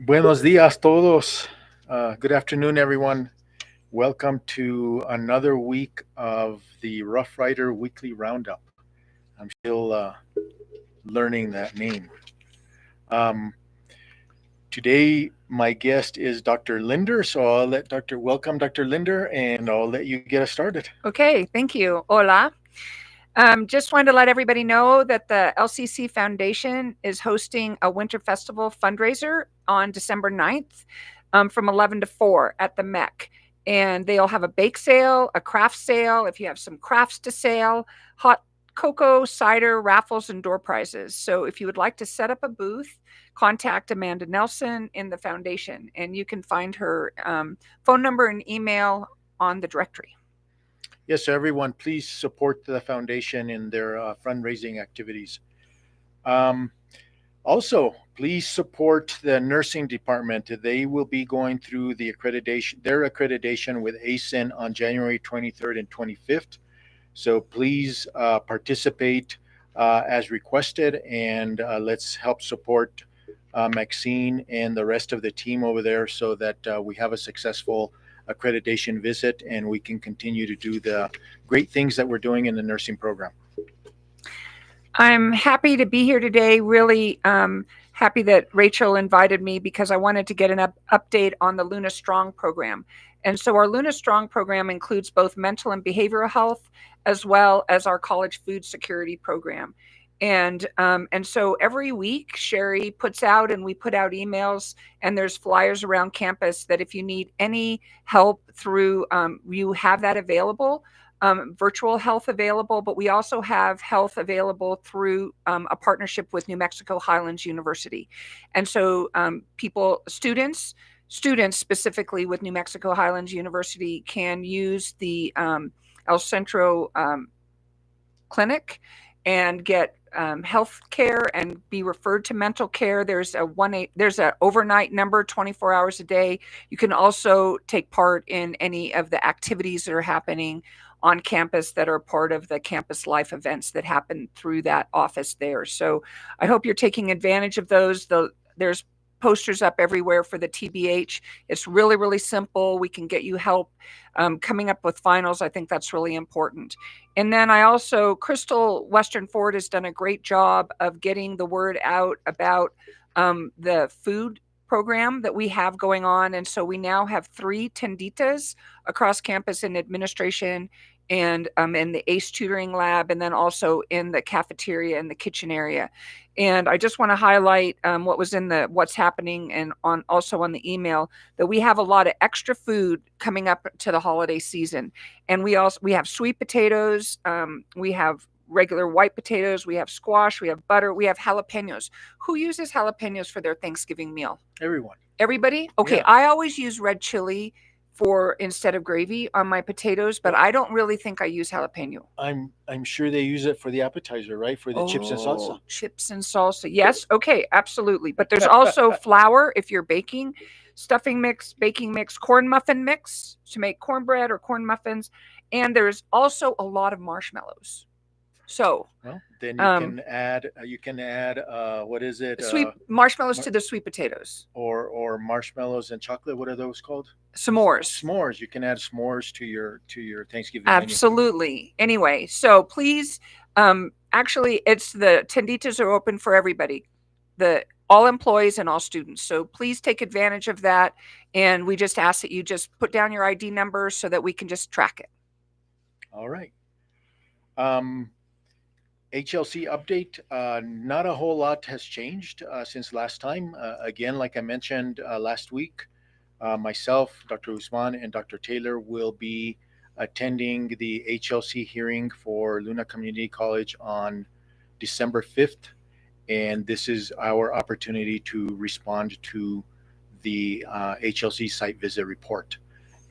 Buenos dias todos. Good afternoon, everyone. Welcome to another week of the Rough Rider Weekly Roundup. I'm still learning that name. Um, Today, my guest is Dr. Linder, so I'll let welcome Dr. Linder, and I'll let you get us started. Okay, thank you. Hola. Just wanted to let everybody know that the LCC Foundation is hosting a Winter Festival fundraiser on December 9th from 11 to 4 at the MEC. And they'll have a bake sale, a craft sale, if you have some crafts to sale, hot cocoa, cider, raffles, and door prizes. So if you would like to set up a booth, contact Amanda Nelson in the foundation, and you can find her phone number and email on the directory. Yes, so everyone, please support the foundation in their fundraising activities. Um, Also, please support the nursing department. They will be going through their accreditation with ASIN on January 23rd and 25th. So please participate as requested, and let's help support Maxine and the rest of the team over there so that we have a successful accreditation visit and we can continue to do the great things that we're doing in the nursing program. I'm happy to be here today. Really happy that Rachel invited me because I wanted to get an update on the Luna Strong program. And so our Luna Strong program includes both mental and behavioral health, as well as our college food security program. And so every week Sherry puts out, and we put out emails, and there's flyers around campus that if you need any help through, you have that available. Virtual health available, but we also have health available through a partnership with New Mexico Highlands University. And so students specifically with New Mexico Highlands University can use the El Centro clinic and get health care and be referred to mental care. There's an overnight number 24 hours a day. You can also take part in any of the activities that are happening on campus that are part of the campus life events that happen through that office there. So I hope you're taking advantage of those. There's posters up everywhere for the TBH. It's really, really simple. We can get you help coming up with finals. I think that's really important. And then Crystal Western Ford has done a great job of getting the word out about the food program that we have going on. And so we now have 3 tenditas across campus in administration and in the ACE tutoring lab, and then also in the cafeteria and the kitchen area. And I just want to highlight what was in the what's happening and also on the email, that we have a lot of extra food coming up to the holiday season. And we have sweet potatoes, we have regular white potatoes, we have squash, we have butter, we have jalapenos. Who uses jalapenos for their Thanksgiving meal? Everyone. Everybody? Okay, Yeah. I always use red chili for instead of gravy on my potatoes, but I don't really think I use jalapeno. I'm sure they use it for the appetizer, right? For the chips and salsa. Oh, chips and salsa. Yes, okay, absolutely. But there's also flour if you're baking, stuffing mix, baking mix, corn muffin mix to make cornbread or corn muffins, and there's also a lot of marshmallows. So, Well, then you can add what is it? sweet marshmallows to the sweet potatoes. Or marshmallows and chocolate. What are those called? S'mores. S'mores. You can add s'mores to your Thanksgiving menu. Absolutely. Anyway, so please, actually, it's the tenditas are open for everybody, the all employees and all students. So please take advantage of that. And we just ask that you just put down your ID number so that we can just track it. All right. Um, HLC update. Not a whole lot has changed since last time. Again, like I mentioned last week, myself, Dr. Usman, and Dr. Taylor will be attending the HLC hearing for Luna Community College on December 5th. And this is our opportunity to respond to the HLC site visit report.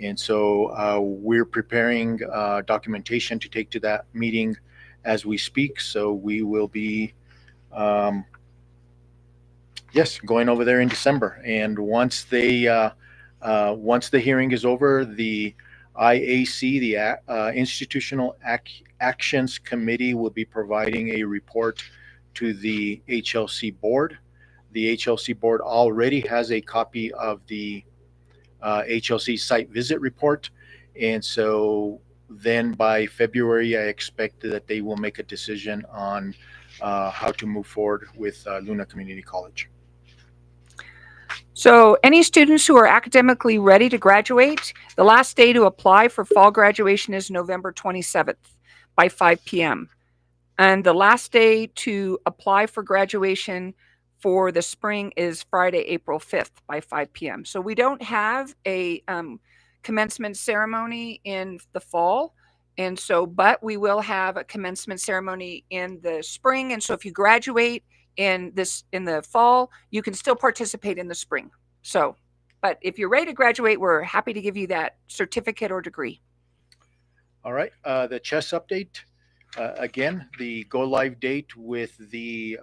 And so we're preparing documentation to take to that meeting as we speak. So we will be, yes, going over there in December. And once the hearing is over, the IAC, the Institutional Actions Committee, will be providing a report to the HLC board. the HLC board already has a copy of the HLC site visit report. And so then by February, I expect that they will make a decision on how to move forward with Luna Community College. So, any students who are academically ready to graduate, the last day to apply for fall graduation is November 27th by 5 p.m. And the last day to apply for graduation for the spring is Friday, April 5th by 5 p.m. So, we don't have a commencement ceremony in the fall. And so, but we will have a commencement ceremony in the spring. And so, if you graduate in the fall, you can still participate in the spring. So, but if you're ready to graduate, we're happy to give you that certificate or degree. All right, the chess update. Again, the go live date with the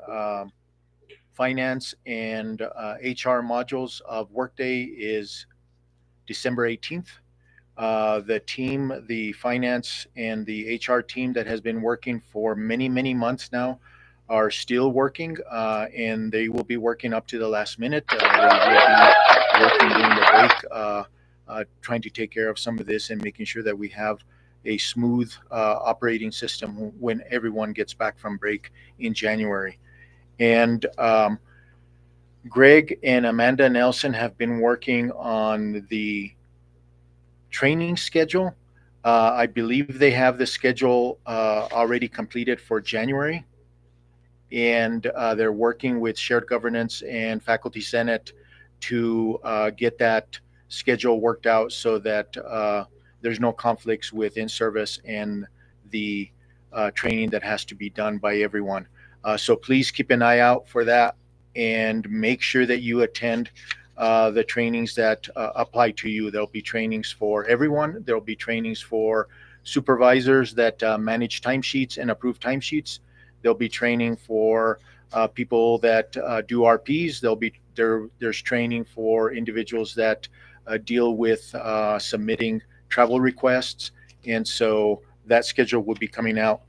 finance and HR modules of Workday is December 18th. The team, the finance and the HR team that has been working for many, many months now are still working, and they will be working up to the last minute. They will be working during the break, trying to take care of some of this and making sure that we have a smooth operating system when everyone gets back from break in January. And Greg and Amanda Nelson have been working on the training schedule. I believe they have the schedule already completed for January, and they're working with shared governance and faculty senate to get that schedule worked out so that there's no conflicts with in-service and the training that has to be done by everyone. So please keep an eye out for that and make sure that you attend the trainings that apply to you. There'll be trainings for everyone. There'll be trainings for supervisors that manage timesheets and approve timesheets. There'll be training for people that do RPs. There's training for individuals that deal with submitting travel requests, and so that schedule will be coming out.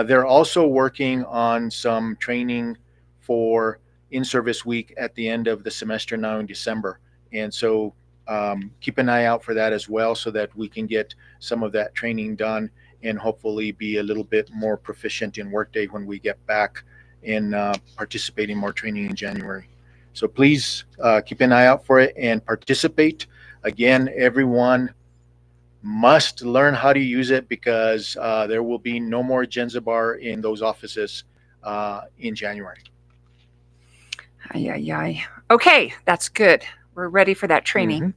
They're also working on some training for in-service week at the end of the semester now in December, and so keep an eye out for that as well, so that we can get some of that training done and hopefully be a little bit more proficient in Workday when we get back and participate in more training in January. So please keep an eye out for it and participate. Again, everyone must learn how to use it because there will be no more Genzabar in those offices in January. Okay, that's good. We're ready for that training.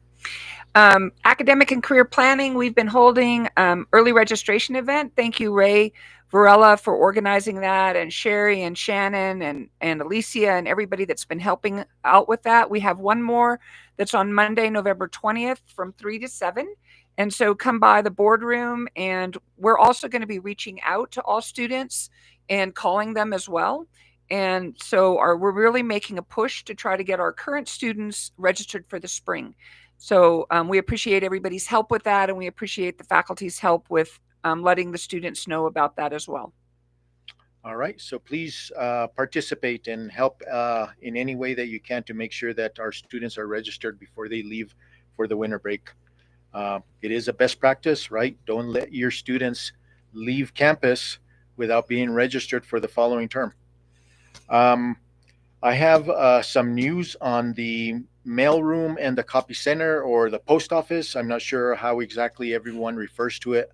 Mm-hmm. Academic and career planning, we've been holding early registration event. Thank you, Ray Varela, for organizing that, and Sherry and Shannon and Alicia and everybody that's been helping out with that. We have one more that's on Monday, November 20th from 3 to 7. And so come by the boardroom, and we're also going to be reaching out to all students and calling them as well. And so we're really making a push to try to get our current students registered for the spring. So we appreciate everybody's help with that, and we appreciate the faculty's help with letting the students know about that as well. All right, so please participate and help in any way that you can to make sure that our students are registered before they leave for the winter break. It is a best practice, right? Don't let your students leave campus without being registered for the following term. I have some news on the mailroom and the copy center, or the post office. I'm not sure how exactly everyone refers to it.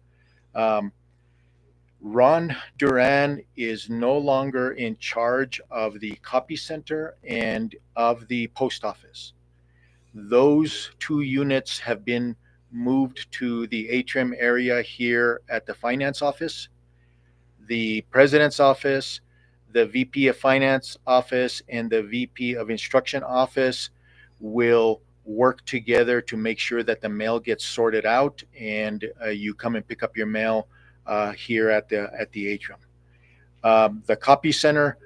Ron Duran is no longer in charge of the copy center and of the post office. Those two units have been moved to the atrium area here at the finance office. The president's office, the VP of finance office, and the VP of instruction office will work together to make sure that the mail gets sorted out and you come and pick up your mail here at the atrium. The copy center,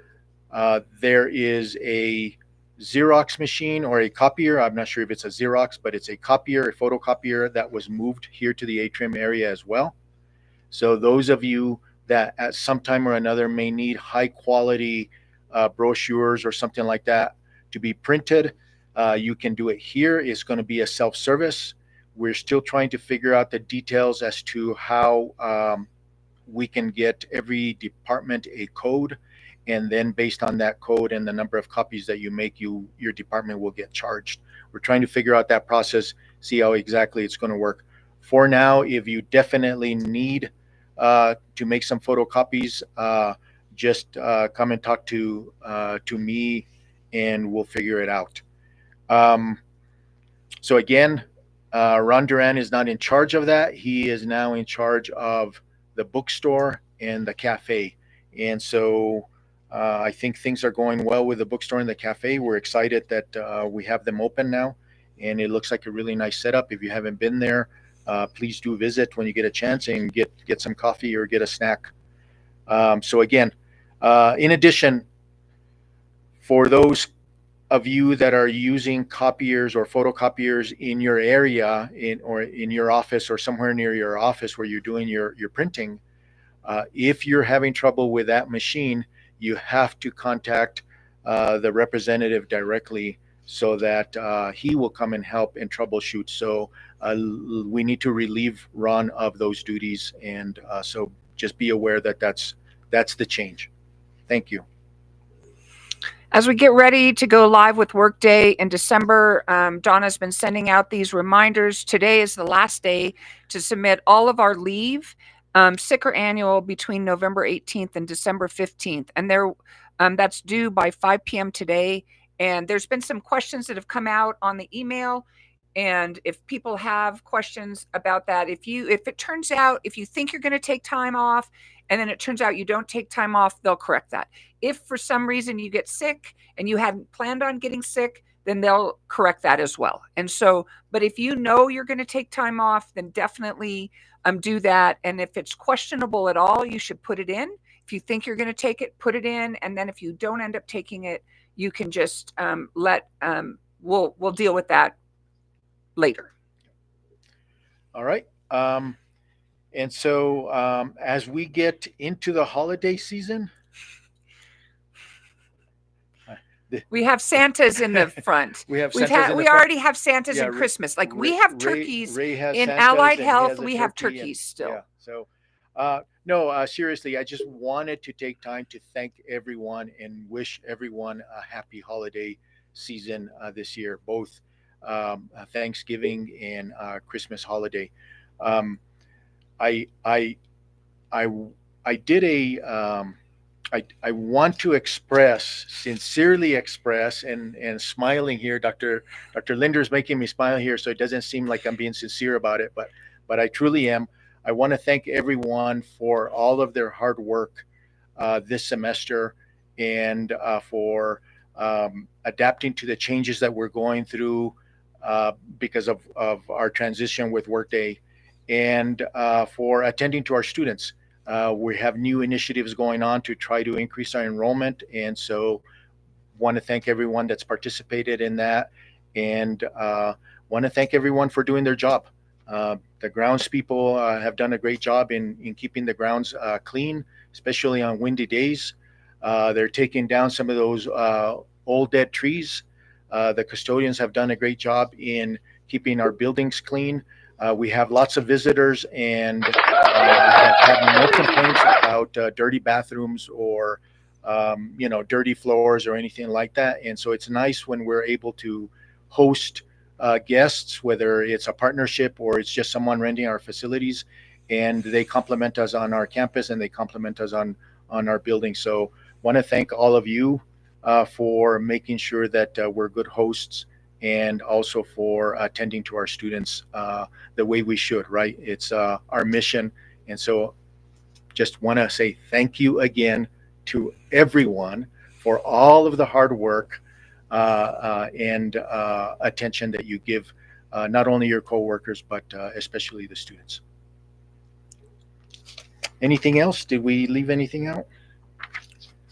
there is a Xerox machine or a copier. I'm not sure if it's a Xerox, but it's a copier, a photocopier that was moved here to the atrium area as well. So those of you that at some time or another may need high quality brochures or something like that, to be printed. You can do it here. It's going to be a self-service. We're still trying to figure out the details as to how we can get every department a code, and then based on that code and the number of copies that you make, your department will get charged. We're trying to figure out that process, see how exactly it's going to work. For now, if you definitely need to make some photocopies, just come and talk to me, and we'll figure it out. Um, so again, Ron Duran is not in charge of that. He is now in charge of the bookstore and the cafe. And so I think things are going well with the bookstore and the cafe. We're excited that we have them open now, and it looks like a really nice setup. If you haven't been there, please do visit when you get a chance and get some coffee or get a snack. So again, in addition, for those of you that are using copiers or photocopiers in your area or in your office or somewhere near your office where you're doing your printing, if you're having trouble with that machine, you have to contact the representative directly so that he will come and help and troubleshoot. So we need to relieve Ron of those duties, and so just be aware that that's the change. Thank you. As we get ready to go live with Workday in December, Donna's been sending out these reminders. Today is the last day to submit all of our leave, sick or annual, between November 18th and December 15th. And that's due by 5 p.m. today. And there's been some questions that have come out on the email. And if people have questions about that, if it turns out, if you think you're going to take time off and then it turns out you don't take time off, they'll correct that. If for some reason you get sick and you hadn't planned on getting sick, then they'll correct that as well. And so, but if you know you're going to take time off, then definitely do that. And if it's questionable at all, you should put it in. If you think you're going to take it, put it in. And then if you don't end up taking it, you can just we'll deal with that later. All right. And so as we get into the holiday season, we have Santas in the front. We already have Santas yeah, in Christmas. Like we Ray, have turkeys Ray has in Santas Allied and Health. We have turkeys still. Yeah. So, no, seriously, I just wanted to take time to thank everyone and wish everyone a happy holiday season this year, both Thanksgiving and Christmas holiday. I I I I did I want to sincerely express, and smiling here, Dr. Linder's making me smile here, so it doesn't seem like I'm being sincere about it, but I truly am. I want to thank everyone for all of their hard work this semester, and for adapting to the changes that we're going through because of our transition with Workday, and for attending to our students. We have new initiatives going on to try to increase our enrollment, and so want to thank everyone that's participated in that, and want to thank everyone for doing their job. The grounds people have done a great job in keeping the grounds clean, especially on windy days. They're taking down some of those old dead trees. The custodians have done a great job in keeping our buildings clean. We have lots of visitors, and I have had no complaints about dirty bathrooms or dirty floors or anything like that. And so it's nice when we're able to host guests, whether it's a partnership or it's just someone renting our facilities, and they compliment us on our campus and they compliment us on our building. So want to thank all of you for making sure that we're good hosts, and also for attending to our students the way we should, right? It's our mission. And so just want to say thank you again to everyone for all of the hard work and attention that you give not only your coworkers, but especially the students. Anything else? Did we leave anything out?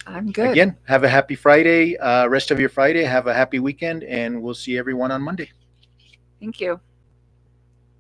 I'm good. Again, have a happy Friday, rest of your Friday. Have a happy weekend, and we'll see everyone on Monday. Thank you.